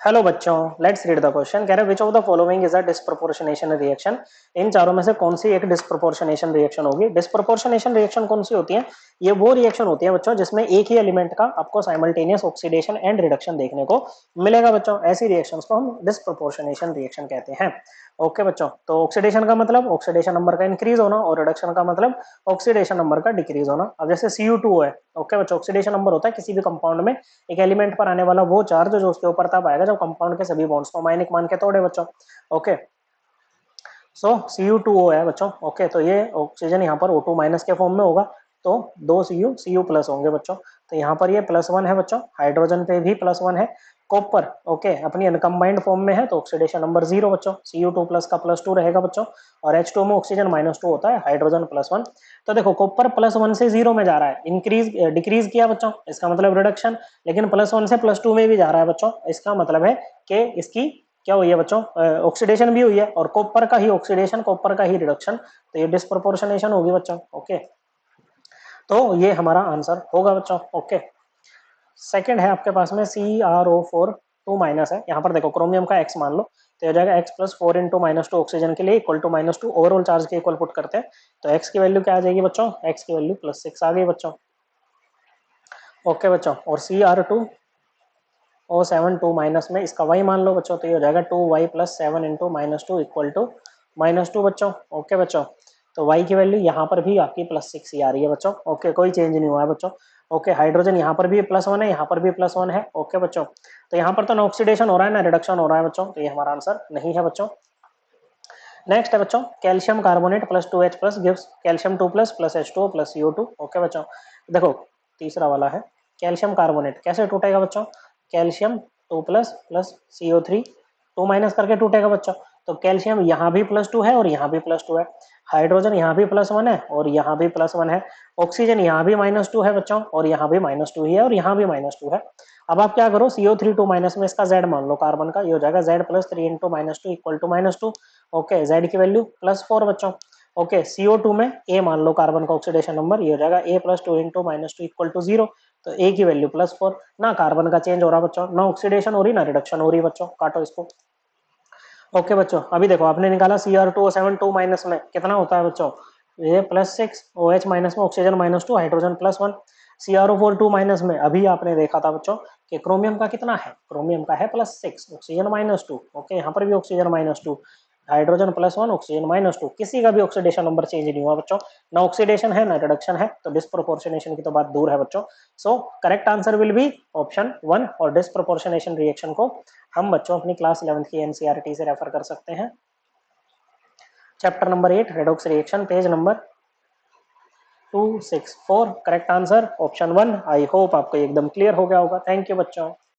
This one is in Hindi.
हेलो बच्चों, लेट्स रीड द क्वेश्चन। कह रहे which of the following is a disproportionation reaction. इन चारों में से कौन सी एक डिस्प्रोपोर्शनेशन रिएक्शन होगी। डिस्प्रोपोर्शनेशन रिएक्शन कौन सी होती है? ये वो रिएक्शन होती है बच्चों जिसमें एक ही एलिमेंट का आपको साइमल्टेनियस ऑक्सीडेशन एंड रिडक्शन देखने को मिलेगा बच्चों। ऐसी रिएक्शंस को हम डिस्प्रोपोर्शनेशन रिएक्शन कहते हैं। ओके बच्चों, तो ऑक्सीडेशन का मतलब ऑक्सीडेशन नंबर का इंक्रीज होना और रिडक्शन का मतलब ऑक्सीडेशन नंबर का डिक्रीज होना। अब जैसे Cu2 है, ओके बच्चों, ऑक्सीडेशन नंबर होता है किसी भी कंपाउंड में एक एलिमेंट पर आने वाला वो चार्ज जो उसके ऊपर तब आएगा जब कंपाउंड के सभी बॉन्ड्स को माइनिक मान के तोड़े बच्चों। ओके, सो Cu2O है बच्चों। ओके, तो ये ऑक्सीजन यहाँ पर O2 माइनस के फॉर्म में होगा, तो दो Cu प्लस होंगे बच्चों। तो यहाँ पर ये +1 है बच्चों, हाइड्रोजन पे भी +1 है। कॉपर ओके अपनी अनकम्बाइंड फॉर्म में है तो ऑक्सीडेशन नंबर 0 बच्चों, Cu2 प्लस का +2 रहेगा बच्चों। और H2 में ऑक्सीजन -2 होता है, हाइड्रोजन +1। तो देखो कॉपर +1 से 0 में जा रहा है, इंक्रीज डिक्रीज किया बच्चों, इसका मतलब रिडक्शन। लेकिन +1 से +2 में भी जा रहा है बच्चों, इसका मतलब है कि इसकी क्या हुई है बच्चों, ऑक्सीडेशन भी हुई है। और कॉपर का ही ऑक्सीडेशन, कॉपर का ही रिडक्शन, तो ये डिस्प्रोपोर्शनेशन होगी बच्चों। ओके, तो ये हमारा आंसर होगा बच्चों। ओके, सेकंड है आपके पास में CrO4 2 माइनस है। यहाँ पर देखो क्रोमियम का X मान लो, तो हो जाएगा X + 4 × -2 ऑक्सीजन के लिए इक्वल टू -2 ओवरऑल चार्ज के इक्वल पुट करते हैं। तो X की वैल्यू क्या आ जाएगी बच्चों, X की वैल्यू +6 आ गई बच्चों। ओके बच्चों, और Cr2O7 2 माइनस में इसका y मान लो बच्चों, तो ये हो जाएगा 2y + 7 × -2 इक्वल टू -2 बच्चों। ओके बच्चों, तो y की वैल्यू यहाँ पर भी आपकी +6 ही आ रही है बच्चों। ओके, कोई चेंज नहीं हुआ है बच्चों। ओके, हाइड्रोजन यहाँ पर भी +1 है, यहाँ पर भी +1 है। ओके बच्चों, तो यहाँ पर तो ना ऑक्सीडेशन हो रहा है ना रिडक्शन हो रहा है बच्चों, तो ये हमारा आंसर नहीं है बच्चों। नेक्स्ट है बच्चों, calcium carbonate +2H+ gives calcium 2+ + H2O + CO2। Okay बच्चों, देखो तीसरा वाला है कैल्शियम कार्बोनेट, कैसे टूटेगा बच्चों, कैल्शियम 2+ + CO3 2 माइनस करके टूटेगा बच्चों। तो कैल्शियम यहाँ भी +2 है और यहाँ भी +2 है, हाइड्रोजन यहाँ भी +1 है और यहाँ भी +1 है, ऑक्सीजन यहाँ भी -2 है बच्चों और यहाँ भी -2 ही है और यहाँ भी -2 है। अब आप क्या करो, CO3 2 माइनस में इसका Z मान लो कार्बन का, ये हो जाएगा Z + 3 × -2 equal to -2। Okay, Z की वैल्यू +4 बच्चों। ओके, CO2 में A मान लो कार्बन का ऑक्सीडेशन नंबर, ये हो जाएगा A + 2 × -2 इक्वल टू 0। तो A की वैल्यू +4, ना कार्बन का चेंज हो रहा बच्चों, ना ऑक्सीडेशन हो रही ना रिडक्शन हो रही बच्चों, काटो इसको। ओके बच्चों, अभी देखो आपने निकाला Cr2O7 2 माइनस में कितना होता है बच्चों, ये +6, OH माइनस में ऑक्सीजन -2, हाइड्रोजन +1। CrO4 2 माइनस में अभी आपने देखा था बच्चों कि क्रोमियम का कितना है, क्रोमियम का है +6, ऑक्सीजन -2। ओके, यहाँ पर भी ऑक्सीजन -2, हाइड्रोजन +1, ऑक्सीजन -2, किसी का भी ऑक्सीडेशन नंबर चेंज नहीं हुआ बच्चों, ना ऑक्सीडेशन है ना रिडक्शन है, तो डिस्प्रोपोर्शनेशन की तो बात दूर है बच्चों। So correct answer will be option 1। और डिस्प्रोपोर्शनेशन रिएक्शन को हम बच्चों अपनी क्लास 11th की NCERT से रेफर कर सकते हैं। Chapter number 8 redox reaction, page number 264। Correct answer option 1। I hope आपको एकदम क्लियर हो गया होगा। थैंक यू बच्चों।